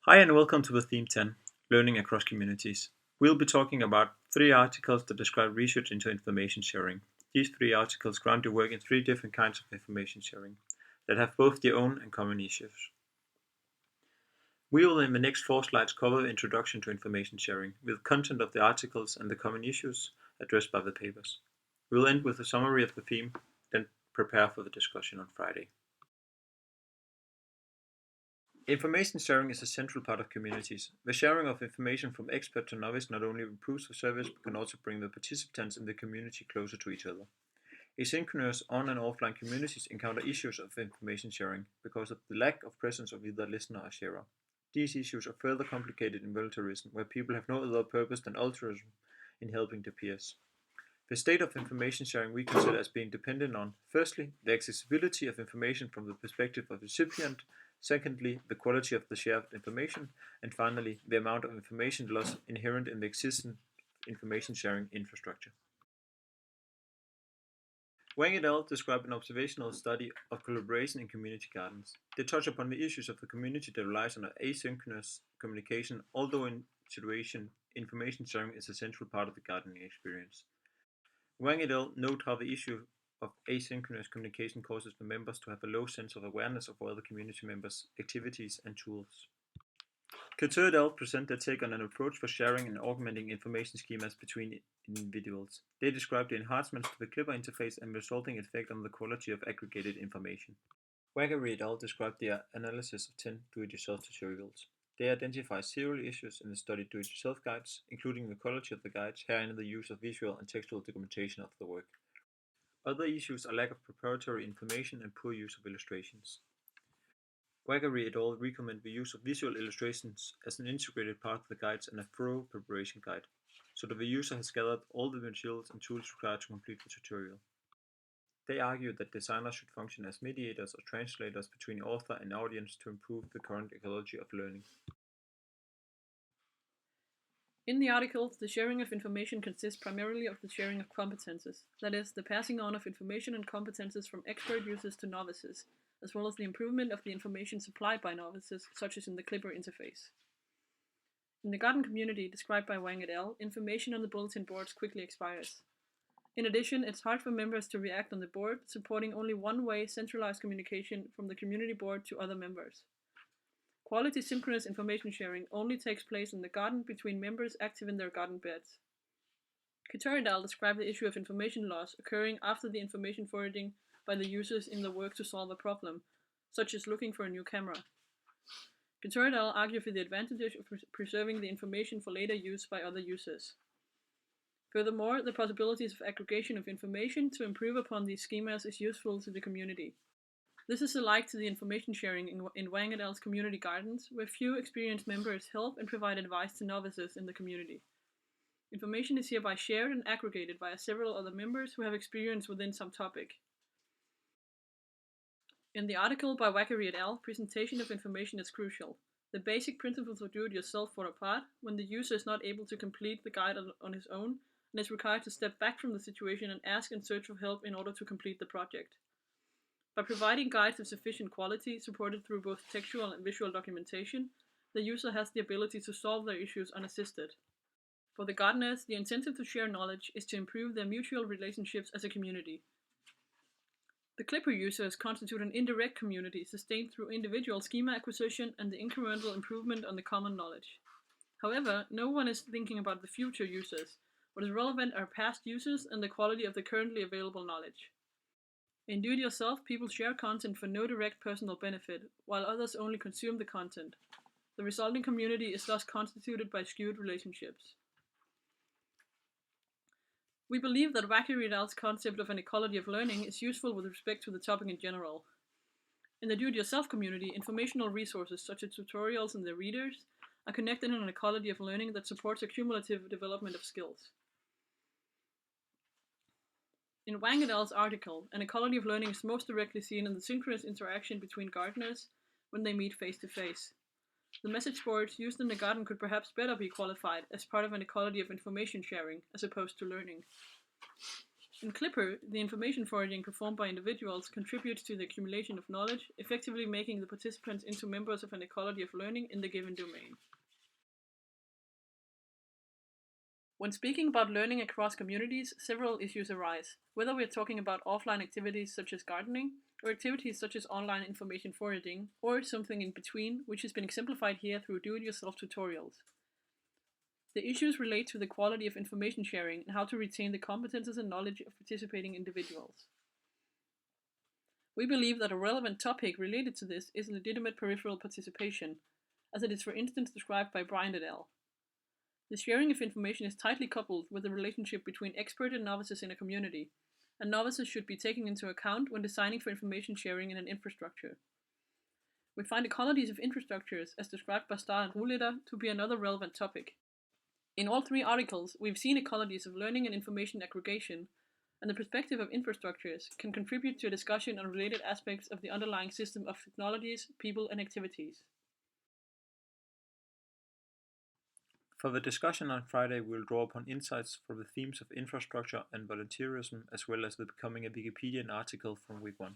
Hi and welcome to the THEME10, Learning Across Communities. We'll be talking about 3 articles that describe research into information sharing. These 3 articles ground your work in 3 different kinds of information sharing that have both their own and common issues. We will in the next 4 slides cover the introduction to information sharing, with content of the articles and the common issues addressed by the papers. We'll end with a summary of the theme, then prepare for the discussion on Friday. Information sharing is a central part of communities. The sharing of information from expert to novice not only improves the service but can also bring the participants in the community closer to each other. Asynchronous on and offline communities encounter issues of information sharing because of the lack of presence of either listener or sharer. These issues are further complicated in voluntarism, where people have no other purpose than altruism in helping their peers. The state of information sharing we consider as being dependent on, firstly, the accessibility of information from the perspective of the recipient, secondly, the quality of the shared information, and finally, the amount of information loss inherent in the existing information sharing infrastructure. Wang et al. Describe an observational study of collaboration in community gardens. They touch upon the issues of the community that relies on asynchronous communication, although in situation, information sharing is a central part of the gardening experience. Wang et al. Note how the issue of asynchronous communication causes the members to have a low sense of awareness of other community members' activities and tools. Couture et al. Present their take on an approach for sharing and augmenting information schemas between individuals. They describe the enhancements to the Clipper interface and resulting effect on the quality of aggregated information. Waggery et al. Described their analysis of 10 do-it-yourself tutorials. They identify several issues in the study do-it-yourself guides, including the quality of the guides, herein the use of visual and textual documentation of the work. Other issues are lack of preparatory information and poor use of illustrations. Waggery et al. Recommend the use of visual illustrations as an integrated part of the guides and a thorough preparation guide, so that the user has gathered all the materials and tools required to complete the tutorial. They argue that designers should function as mediators or translators between author and audience to improve the current ecology of learning. In the article, the sharing of information consists primarily of the sharing of competences, that is, the passing on of information and competences from expert users to novices, as well as the improvement of the information supplied by novices, such as in the Clipper interface. In the garden community described by Wang et al., information on the bulletin boards quickly expires. In addition, it's hard for members to react on the board, supporting only one-way centralized communication from the community board to other members. Quality synchronous information sharing only takes place in the garden between members active in their garden beds. Couture et al. Describe the issue of information loss occurring after the information forwarding by the users in the work to solve a problem, such as looking for a new camera. Couture et al. Argue for the advantage of preserving the information for later use by other users. Furthermore, the possibilities of aggregation of information to improve upon these schemas is useful to the community. This is alike to the information sharing in Wang et al.'s community gardens, where few experienced members help and provide advice to novices in the community. Information is hereby shared and aggregated by several other members who have experience within some topic. In the article by Waggery et al., presentation of information is crucial. The basic principles of do-it-yourself fall apart when the user is not able to complete the guide on his own and is required to step back from the situation and ask and search for help in order to complete the project. By providing guides of sufficient quality, supported through both textual and visual documentation, the user has the ability to solve their issues unassisted. For the gardeners, the incentive to share knowledge is to improve their mutual relationships as a community. The Clipper users constitute an indirect community sustained through individual schema acquisition and the incremental improvement on the common knowledge. However, no one is thinking about the future users. What is relevant are past users and the quality of the currently available knowledge. In do-it-yourself, people share content for no direct personal benefit, while others only consume the content. The resulting community is thus constituted by skewed relationships. We believe that Waggery et al.'s concept of an ecology of learning is useful with respect to the topic in general. In the do-it-yourself community, informational resources such as tutorials and their readers are connected in an ecology of learning that supports a cumulative development of skills. In Wang et al.'s article, an ecology of learning is most directly seen in the synchronous interaction between gardeners when they meet face-to-face. The message boards used in the garden could perhaps better be qualified as part of an ecology of information sharing as opposed to learning. In Clipper, the information forwarding performed by individuals contributes to the accumulation of knowledge, effectively making the participants into members of an ecology of learning in the given domain. When speaking about learning across communities, several issues arise, whether we are talking about offline activities such as gardening, or activities such as online information forwarding, or something in between, which has been exemplified here through do-it-yourself tutorials. The issues relate to the quality of information sharing and how to retain the competences and knowledge of participating individuals. We believe that a relevant topic related to this is legitimate peripheral participation, as it is for instance described by Bryant et al. The sharing of information is tightly coupled with the relationship between expert and novices in a community, and novices should be taken into account when designing for information sharing in an infrastructure. We find ecologies of infrastructures, as described by Starr and Rohleder, to be another relevant topic. In all three articles, we've seen ecologies of learning and information aggregation, and the perspective of infrastructures can contribute to a discussion on related aspects of the underlying system of technologies, people, and activities. For the discussion on Friday, we will draw upon insights from the themes of infrastructure and volunteerism, as well as the Becoming a Wikipedian article from week 1.